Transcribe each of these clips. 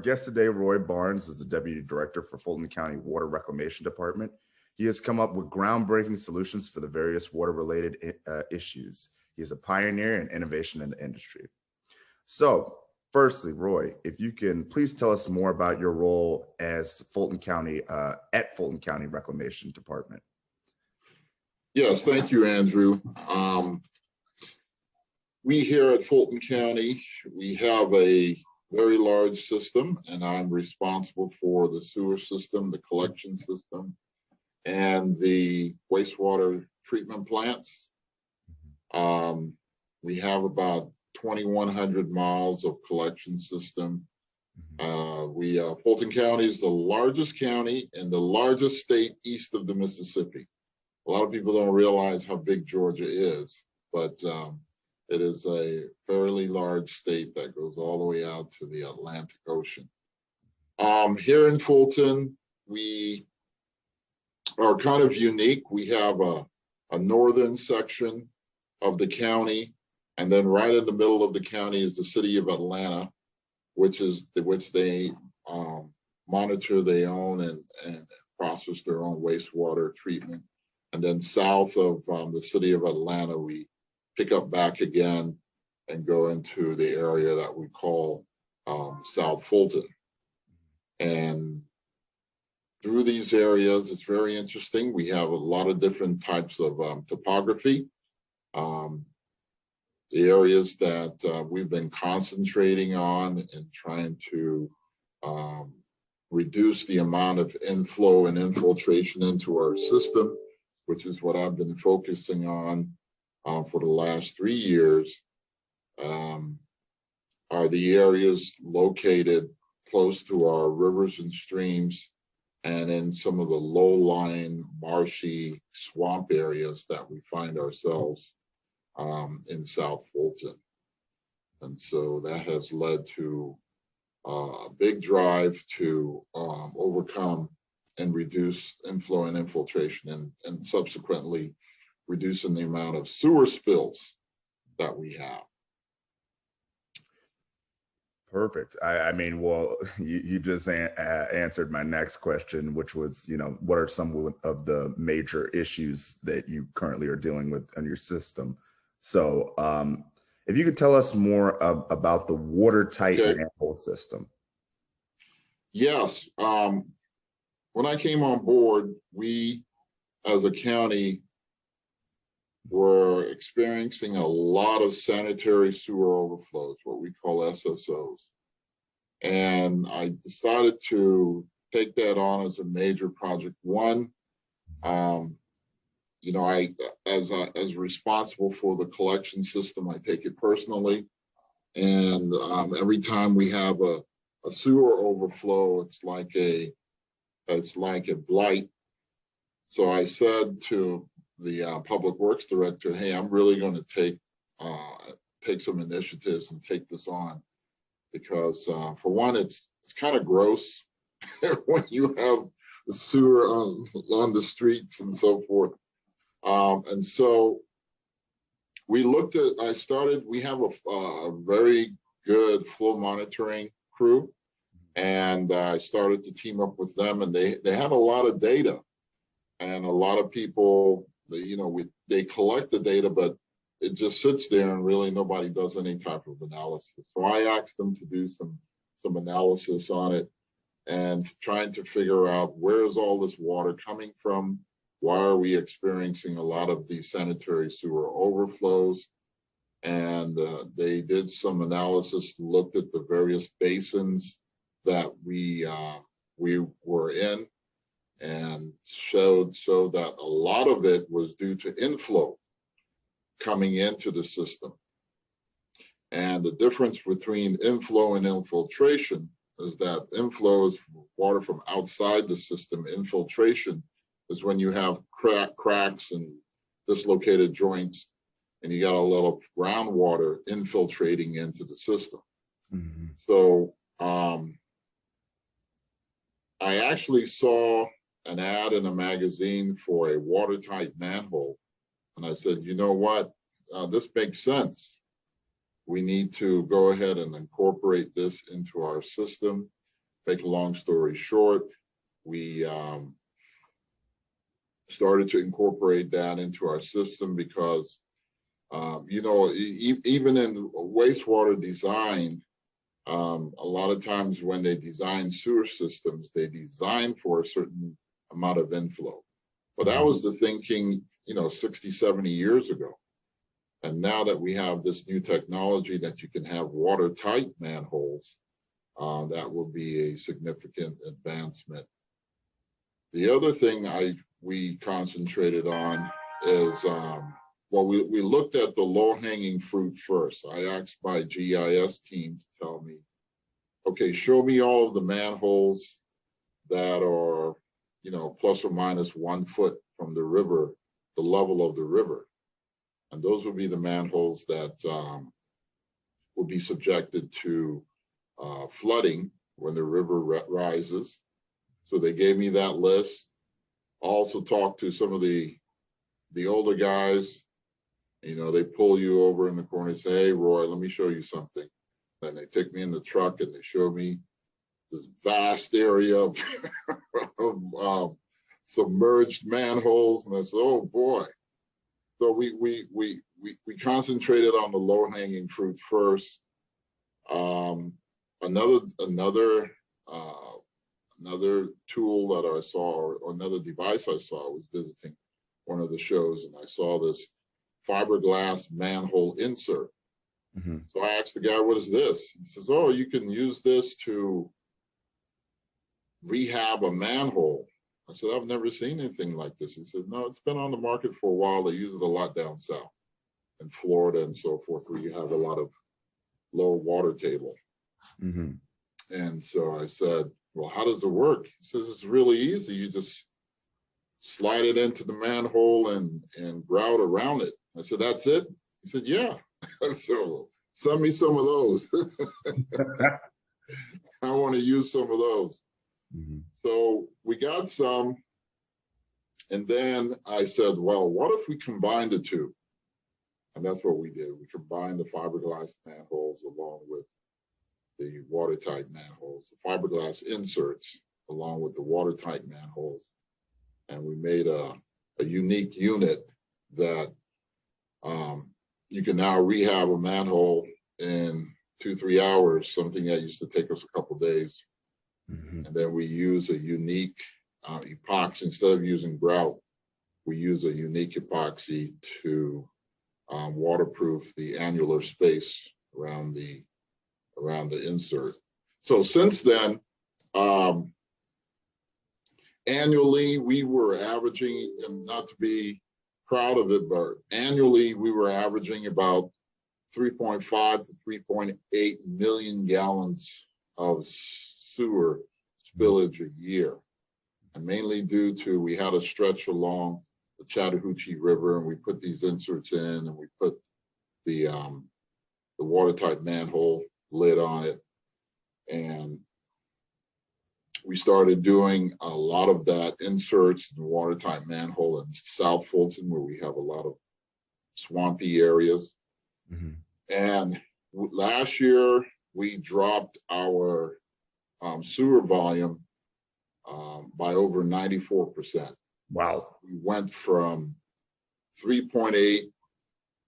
guest today, Roy Barnes, is the Deputy Director for Fulton County Water Reclamation Department. He has come up with groundbreaking solutions for the various water-related issues. He is a pioneer in innovation in the industry. So, firstly, Roy, if you can please tell us more about your role as Fulton County at Fulton County Reclamation Department. Yes, thank you, Andrew. We here at Fulton County, we have a very large system, and I'm responsible for the sewer system, the collection system, and the wastewater treatment plants. We have about 2,100 miles of collection system. Fulton County is the largest county and the largest state east of the Mississippi. A lot of people don't realize how big Georgia is, but it is a fairly large state that goes all the way out to the Atlantic Ocean. Here in Fulton, we are kind of unique. We have a northern section of the county, and then right in the middle of the county is the city of Atlanta, which they monitor, they own, and process their own wastewater treatment. And then south of the city of Atlanta, we pick up back again and go into the area that we call South Fulton. And through these areas, it's very interesting. We have a lot of different types of topography. The areas that we've been concentrating on and trying to reduce the amount of inflow and infiltration into our system, which is what I've been focusing on for the last 3 years, are the areas located close to our rivers and streams and in some of the low-lying, marshy swamp areas that we find ourselves in South Fulton. And so that has led to a big drive to overcome and reduce inflow and infiltration, and subsequently reducing the amount of sewer spills that we have. Perfect. I mean, well, you just answered my next question, which was, what are some of the major issues that you currently are dealing with in your system? So if you could tell us more about the watertight manhole system. Yes. When I came on board, we as a county were experiencing a lot of sanitary sewer overflows, what we call SSOs. And I decided to take that on as a major project. One, as responsible for the collection system, I take it personally. And every time we have a sewer overflow, it's like a blight. So I said to the public works director, hey, I'm really going to take some initiatives and take this on, because for one, it's kind of gross when you have the sewer on the streets and so forth. And so we we have a very good flow monitoring crew, and I started to team up with them, and they had a lot of data, and a lot of people, they collect the data, but it just sits there and really nobody does any type of analysis. So I asked them to do some analysis on it and trying to figure out, where is all this water coming from? Why are we experiencing a lot of these sanitary sewer overflows? And they did some analysis, looked at the various basins that we were in, and showed that a lot of it was due to inflow coming into the system. And the difference between inflow and infiltration is that inflow is water from outside the system. Infiltration is when you have cracks and dislocated joints, and you got a lot of groundwater infiltrating into the system. Mm-hmm. So I actually saw an ad in a magazine for a watertight manhole. And I said, you know what, this makes sense. We need to go ahead and incorporate this into our system. make a long story short, we started to incorporate that into our system because, even in wastewater design, a lot of times when they design sewer systems, they design for a certain amount of inflow. But that was the thinking, 60, 70 years ago. And now that we have this new technology that you can have watertight manholes, that will be a significant advancement. The other thing we concentrated on is, we looked at the low-hanging fruit first. I asked my GIS team to tell me, okay, show me all of the manholes that are, plus or minus 1 foot from the river, the level of the river. And those would be the manholes that will be subjected to flooding when the river rises. So they gave me that list. Also talked to some of the older guys. They pull you over in the corner and say, hey, Roy, let me show you something. Then they take me in the truck and they show me this vast area of, submerged manholes. And I said, oh boy. So we concentrated on the low-hanging fruit first. Another tool that I saw, or another device I saw, was visiting one of the shows, and I saw this fiberglass manhole insert. So I asked the guy, what is this? He says, oh, you can use this to rehab a manhole. I said, I've never seen anything like this. He said, no, it's been on the market for a while. They use it a lot down south in Florida and so forth, where you have a lot of low water table. And so I said, well, how does it work? He says, it's really easy. You just slide it into the manhole and grout around it. I said, that's it? He said, yeah. So send me some of those. I want to use some of those. So we got some. And then I said, well, what if we combine the two? And that's what we did. We combined the fiberglass manholes along with the watertight manholes, the fiberglass inserts along with the watertight manholes. And we made a unique unit that you can now rehab a manhole in 2-3 hours, something that used to take us a couple of days. And then we use a unique epoxy. Instead of using grout, we use a unique epoxy to waterproof the annular space around the insert. So since then, annually we were averaging, and not to be proud of it, but annually we were averaging about 3.5 to 3.8 million gallons of sewer spillage a year, and mainly due to, we had a stretch along the Chattahoochee River, and we put these inserts in, and we put the watertight manhole lid on it, and we started doing a lot of that inserts in the watertight manhole in South Fulton, where we have a lot of swampy areas. And last year we dropped our sewer volume by over 94%. Wow. We went from 3.8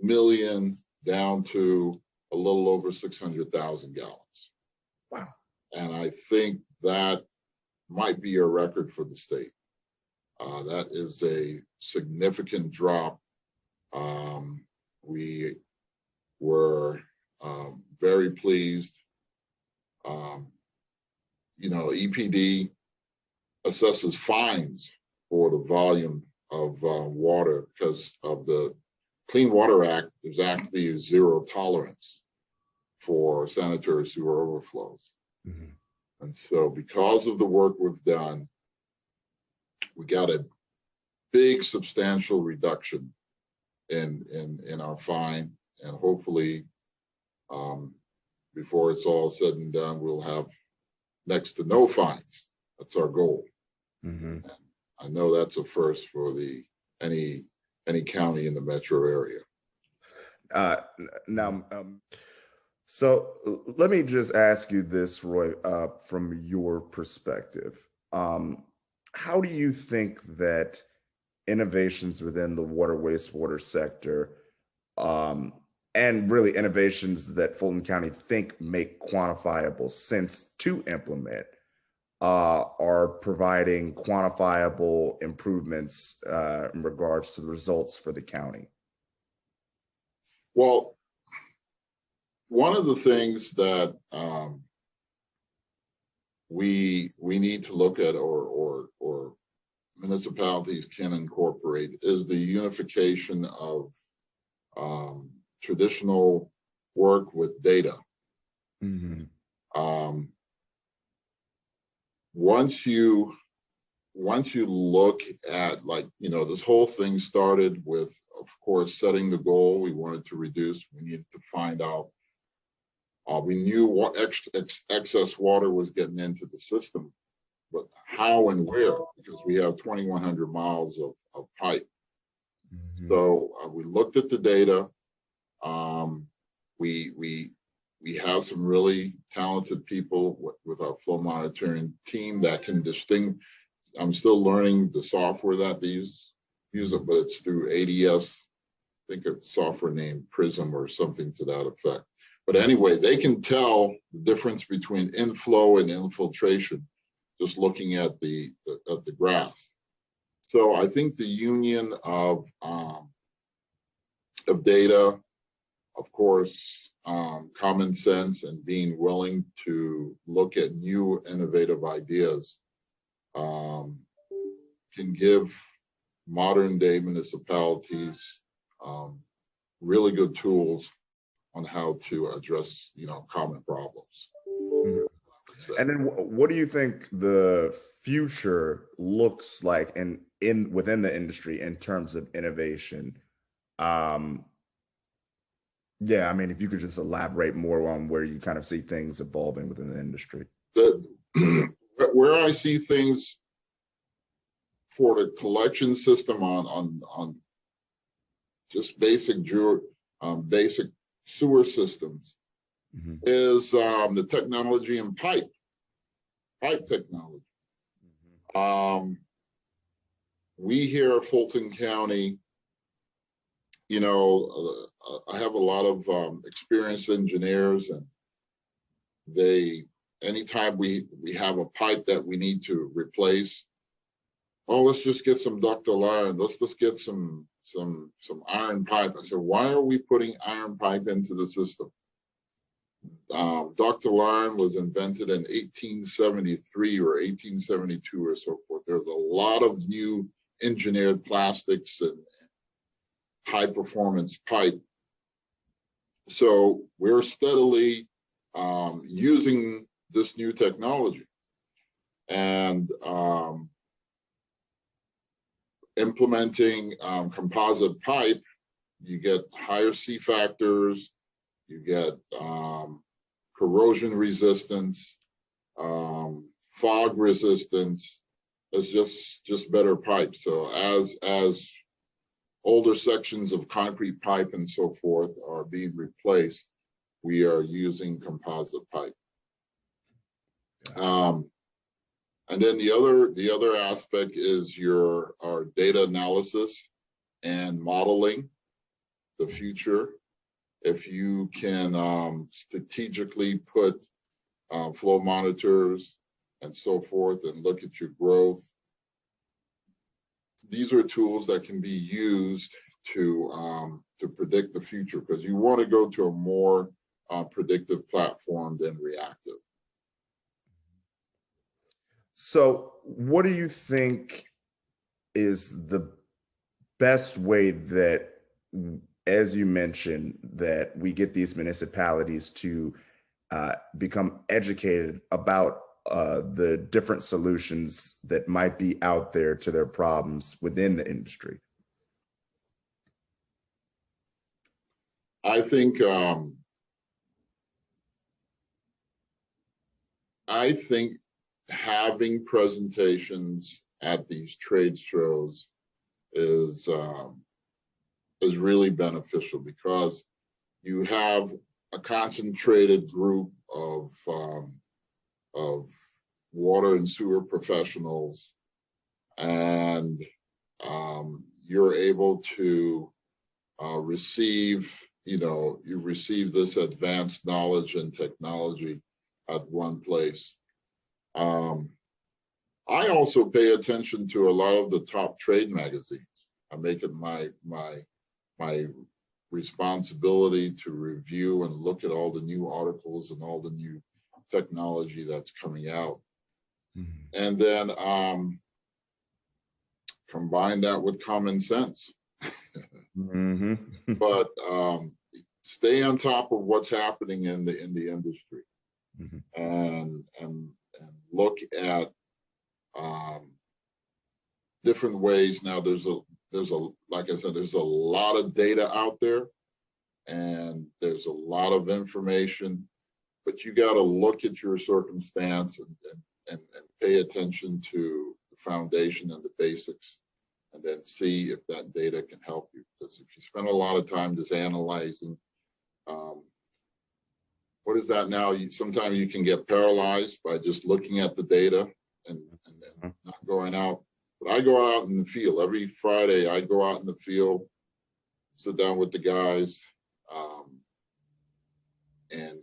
million down to a little over 600,000 gallons. Wow. And I think that might be a record for the state. That is a significant drop. We were very pleased. EPD assesses fines for the volume of water because of the Clean Water Act. There's actually a zero tolerance for sanitary sewer overflows. And so because of the work we've done, we got a big substantial reduction in our fine, and hopefully before it's all said and done, we'll have next to no fines. That's our goal. And I know that's a first for any county in the metro area. Now, Let me just ask you this, Roy, from your perspective. How do you think that innovations within the water wastewater sector, um, and really innovations that Fulton County think make quantifiable sense to implement, are providing quantifiable improvements in regards to the results for the county? Well, one of the things that we need to look at, or municipalities can incorporate, is the unification of traditional work with data. Mm-hmm. Once you look at, like, this whole thing started with, of course, setting the goal. We wanted to reduce. We needed to find out. We knew what excess water was getting into the system, but how and where, because we have 2,100 miles of pipe. Mm-hmm. So we looked at the data. We have some really talented people with our flow monitoring team that can distinguish. I'm still learning the software that they use it, but it's through ADS. I think it's software named Prism or something to that effect. But anyway, they can tell the difference between inflow and infiltration just looking at the graphs. So I think the union of data, of course, common sense, and being willing to look at new innovative ideas can give modern day municipalities really good tools on how to address, common problems. Mm-hmm. And then what do you think the future looks like within the industry in terms of innovation? Yeah, I mean, if you could just elaborate more on where you kind of see things evolving within the industry. Where I see things for the collection system on just basic sewer systems, mm-hmm. is the technology in pipe technology. Mm-hmm. We here at Fulton County, I have a lot of experienced engineers, and anytime we have a pipe that we need to replace, let's just get some ductile iron. Let's just get some iron pipe. I said, why are we putting iron pipe into the system? Ductile iron was invented in 1873 or 1872 or so forth. There's a lot of new engineered plastics and high performance pipe. So we're steadily using this new technology and implementing composite pipe. You get higher C factors, you get corrosion resistance, fog resistance. It's just better pipe. So as older sections of concrete pipe and so forth are being replaced, we are using composite pipe. And then the other aspect is our data analysis and modeling the future. If you can strategically put flow monitors and so forth and look at your growth, these are tools that can be used to predict the future, because you want to go to a more predictive platform than reactive. So what do you think is the best way that, as you mentioned, that we get these municipalities to become educated about the different solutions that might be out there to their problems within the industry? I think having presentations at these trade shows is really beneficial, because you have a concentrated group of water and sewer professionals, and you're able to receive, you receive this advanced knowledge and technology at one place. I also pay attention to a lot of the top trade magazines. I make it my responsibility to review and look at all the new articles and all the new technology that's coming out. Mm-hmm. And then combine that with common sense. Mm-hmm. But stay on top of what's happening in the industry. Mm-hmm. and look at different ways. Now there's a like I said, there's a lot of data out there, and there's a lot of information, but you got to look at your circumstance and pay attention to the foundation and the basics, and then see if that data can help you. Because if you spend a lot of time just analyzing, what is that now? Sometimes you can get paralyzed by just looking at the data and then not going out. But I go out in the field every Friday. I go out in the field, sit down with the guys, and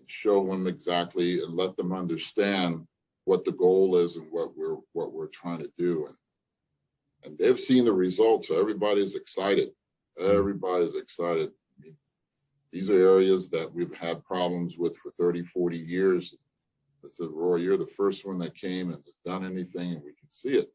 show them exactly and let them understand what the goal is and what we're trying to do. And they've seen the results, so everybody's excited. Everybody's excited. I mean, these are areas that we've had problems with for 30, 40 years. I said, Roy, you're the first one that came and has done anything, and we can see it.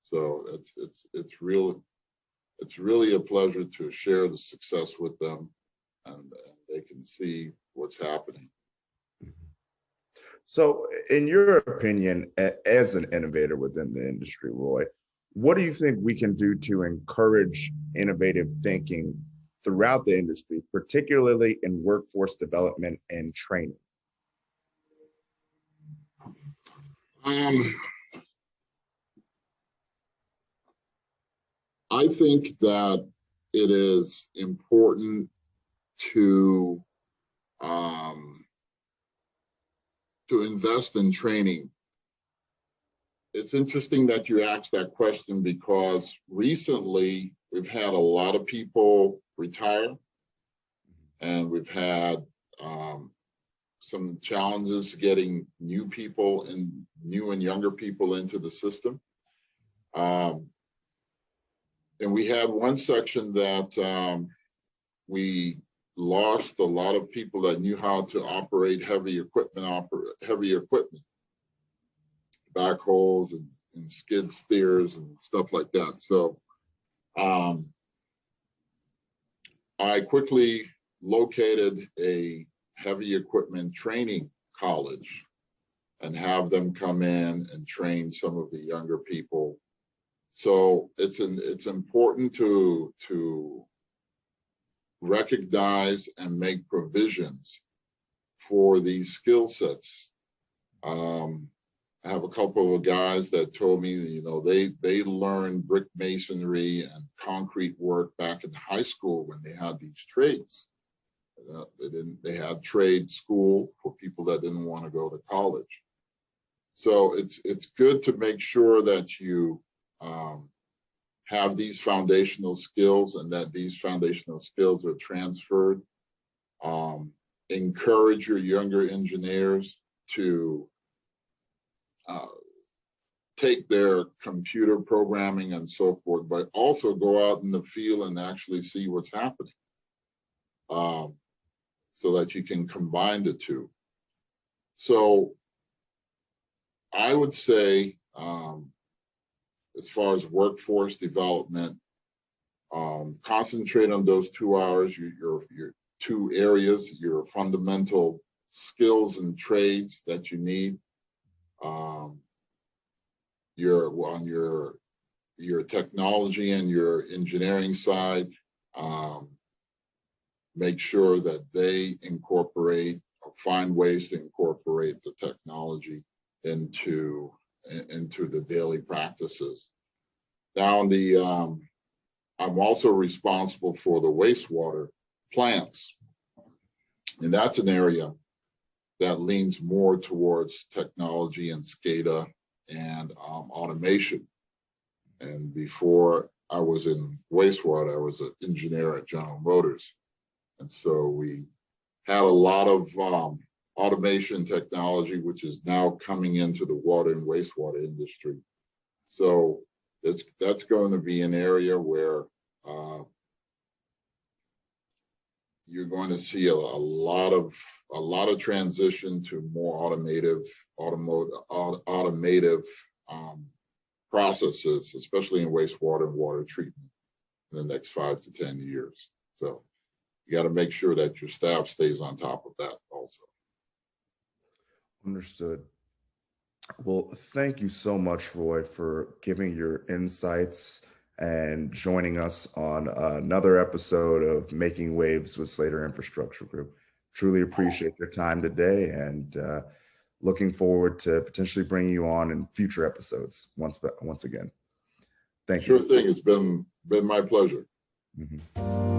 So it's really a pleasure to share the success with them, and they can see what's happening. So in your opinion, as an innovator within the industry, Roy, what do you think we can do to encourage innovative thinking throughout the industry, particularly in workforce development and training? I think that it is important to invest in training. It's interesting that you asked that question, because recently we've had a lot of people retire, and we've had some challenges getting new people and new and younger people into the system. And we had one section that we lost a lot of people that knew how to operate heavy equipment, backhoes and skid steers and stuff like that. So I quickly located a heavy equipment training college and have them come in and train some of the younger people. So it's important to recognize and make provisions for these skill sets. I have a couple of guys that told me, they learned brick masonry and concrete work back in high school when they had these trades. They had trade school for people that didn't want to go to college. So it's good to make sure that you have these foundational skills, and that these foundational skills are transferred. Encourage your younger engineers to take their computer programming and so forth, but also go out in the field and actually see what's happening, so that you can combine the two. So I would say, as far as workforce development, concentrate on those 2 hours, your 2 areas, your fundamental skills and trades that you need. On your technology and your engineering side, make sure that they incorporate or find ways to incorporate the technology into the daily practices. Now, I'm also responsible for the wastewater plants. And that's an area that leans more towards technology and SCADA and automation. And before I was in wastewater, I was an engineer at General Motors. And so we had a lot of automation technology, which is now coming into the water and wastewater industry. So that's going to be an area where you're going to see a lot of transition to more automative processes, especially in wastewater and water treatment in the next 5 to 10 years. So you got to make sure that your staff stays on top of that also. Understood. Well, thank you so much, Roy, for giving your insights and joining us on another episode of Making Waves with Slater Infrastructure Group. Truly appreciate your time today, and looking forward to potentially bringing you on in future episodes once again. Thank you. Sure thing. It's been my pleasure. Mm-hmm.